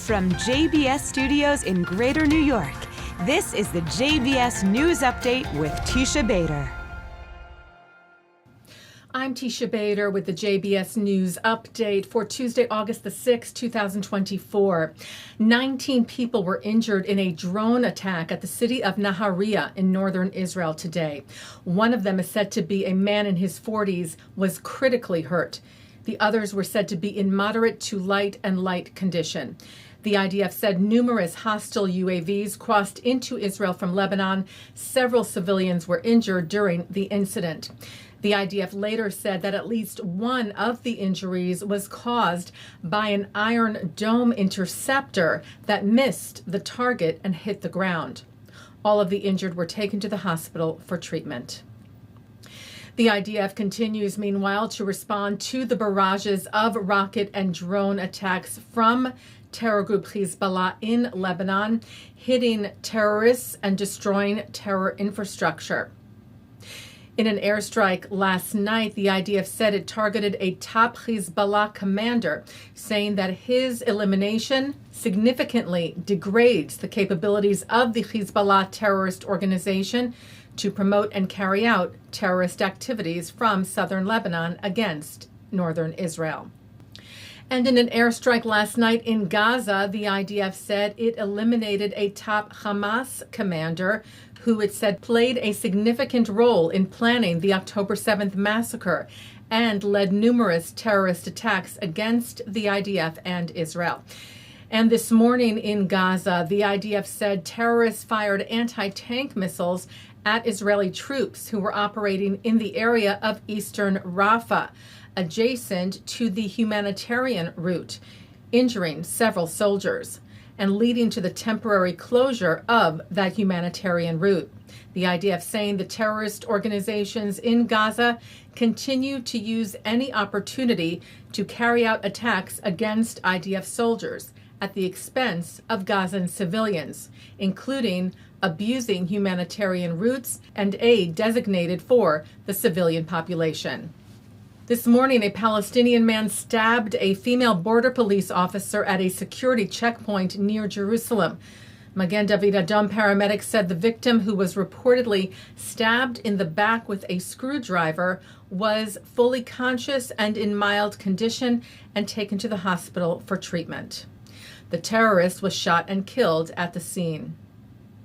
From JBS Studios in Greater New York, this is the JBS News Update with Teisha Bader. I'm Tisha Bader with the JBS News Update for Tuesday, August the 6th, 2024. 19 people were injured in a drone attack at the city of Nahariya in northern Israel today. One of them is said to be a man in his 40s, was critically hurt. The others were said to be in moderate to light and light condition. The IDF said numerous hostile UAVs crossed into Israel from Lebanon. Several civilians were injured during the incident. The IDF later said that at least one of the injuries was caused by an Iron Dome interceptor that missed the target and hit the ground. All of the injured were taken to the hospital for treatment. The IDF continues, meanwhile, to respond to the barrages of rocket and drone attacks from terror group Hezbollah in Lebanon, hitting terrorists and destroying terror infrastructure. In an airstrike last night, the IDF said it targeted a top Hezbollah commander, saying that his elimination significantly degrades the capabilities of the Hezbollah terrorist organization to promote and carry out terrorist activities from southern Lebanon against northern Israel. And in an airstrike last night in Gaza, the IDF said it eliminated a top Hamas commander who it said played a significant role in planning the October 7th massacre and led numerous terrorist attacks against the IDF and Israel. And this morning in Gaza, the IDF said terrorists fired anti-tank missiles at Israeli troops who were operating in the area of eastern Rafah, adjacent to the humanitarian route, injuring several soldiers and leading to the temporary closure of that humanitarian route. The IDF saying the terrorist organizations in Gaza continue to use any opportunity to carry out attacks against IDF soldiers at the expense of Gazan civilians, including abusing humanitarian routes and aid designated for the civilian population. This morning, a Palestinian man stabbed a female border police officer at a security checkpoint near Jerusalem. Magen David Adom paramedics said the victim, who was reportedly stabbed in the back with a screwdriver, was fully conscious and in mild condition and taken to the hospital for treatment. The terrorist was shot and killed at the scene.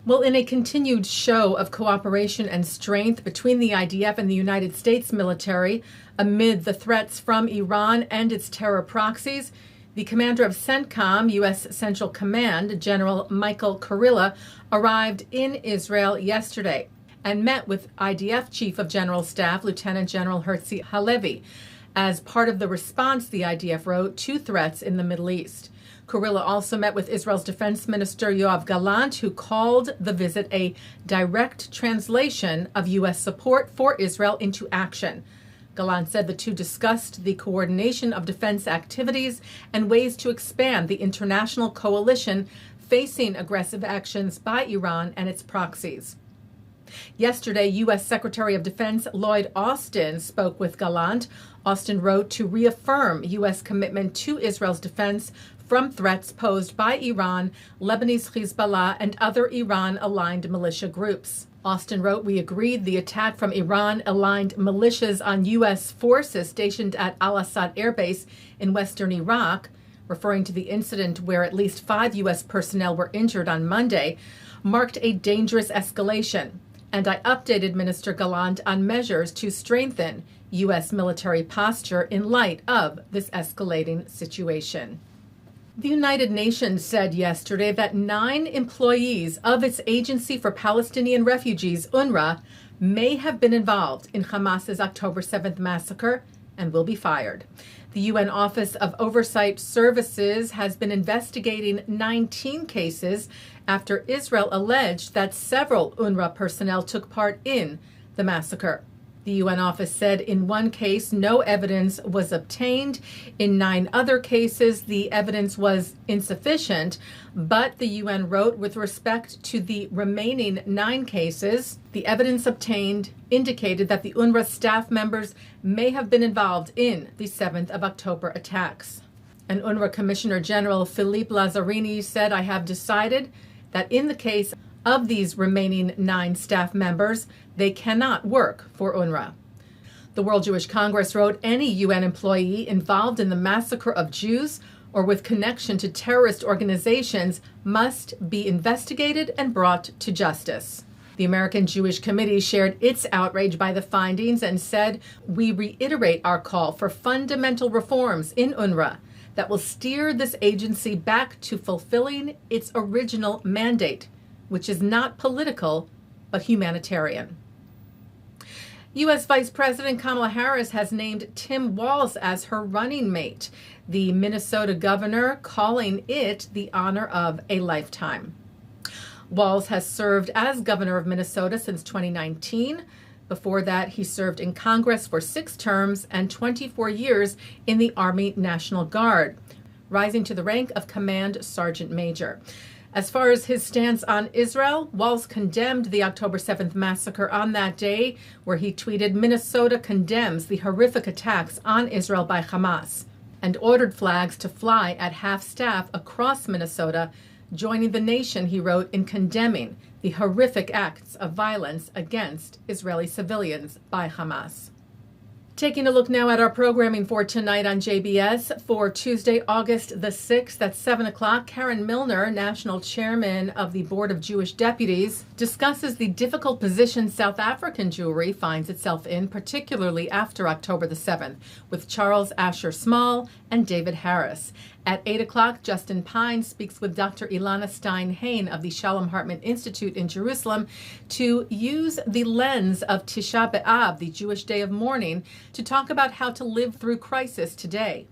Well, in a continued show of cooperation and strength between the IDF and the United States military amid the threats from Iran and its terror proxies, the commander of CENTCOM, U.S. Central Command, General Michael Kurilla, arrived in Israel yesterday and met with IDF Chief of General Staff, Lieutenant General Herzi Halevi, as part of the response, the IDF wrote, to threats in the Middle East. Kurilla also met with Israel's Defense Minister Yoav Gallant, who called the visit a direct translation of U.S. support for Israel into action. Gallant said the two discussed the coordination of defense activities and ways to expand the international coalition facing aggressive actions by Iran and its proxies. Yesterday, U.S. Secretary of Defense Lloyd Austin spoke with Gallant. Austin wrote to reaffirm U.S. commitment to Israel's defense from threats posed by Iran, Lebanese Hezbollah, and other Iran-aligned militia groups. Austin wrote, "We agreed the attack from Iran-aligned militias on U.S. forces stationed at Al-Assad Air Base in western Iraq," referring to the incident where at least 5 U.S. personnel were injured on Monday, "marked a dangerous escalation, and I updated Minister Gallant on measures to strengthen U.S. military posture in light of this escalating situation." The United Nations said yesterday that 9 employees of its Agency for Palestinian Refugees, UNRWA, may have been involved in Hamas's October 7th massacre and will be fired. The UN Office of Oversight Services has been investigating 19 cases after Israel alleged that several UNRWA personnel took part in the massacre. The UN office said in one case no evidence was obtained. In 9 other cases, the evidence was insufficient, but the UN wrote with respect to the remaining 9 cases, the evidence obtained indicated that the UNRWA staff members may have been involved in the 7th of October attacks. And UNRWA Commissioner General Philippe Lazzarini said, "I have decided that in the case of these remaining 9 staff members, they cannot work for UNRWA." The World Jewish Congress wrote, "Any UN employee involved in the massacre of Jews or with connection to terrorist organizations must be investigated and brought to justice." The American Jewish Committee shared its outrage by the findings and said, "We reiterate our call for fundamental reforms in UNRWA that will steer this agency back to fulfilling its original mandate, which is not political, but humanitarian." U.S. Vice President Kamala Harris has named Tim Walz as her running mate, the Minnesota governor calling it the honor of a lifetime. Walz has served as governor of Minnesota since 2019. Before that, he served in Congress for 6 terms and 24 years in the Army National Guard, rising to the rank of Command Sergeant Major. As far as his stance on Israel, Walz condemned the October 7th massacre on that day, where he tweeted, "Minnesota condemns the horrific attacks on Israel by Hamas," and ordered flags to fly at half-staff across Minnesota, joining the nation, he wrote, in condemning the horrific acts of violence against Israeli civilians by Hamas. Taking a look now at our programming for tonight on JBS for Tuesday, August the 6th at 7 o'clock, Karen Milner, National Chairman of the Board of Jewish Deputies, discusses the difficult position South African Jewry finds itself in, particularly after October the 7th, with Charles Asher Small and David Harris. At 8 o'clock, Justin Pine speaks with Dr. Elana Stein Hain of the Shalom Hartman Institute in Jerusalem to use the lens of Tisha B'Av, the Jewish day of mourning, to talk about how to live through crisis today.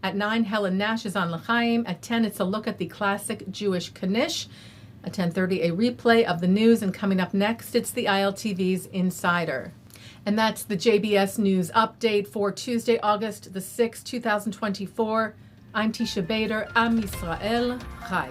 At 9, Helen Nash is on L'chaim. At 10, it's a look at the classic Jewish Knish. At 10:30, a replay of the news. And coming up next, it's the ILTV's Insider. And that's the JBS News Update for Tuesday, August the 6th, 2024. I'm Teisha Bader. Am Yisrael Chai.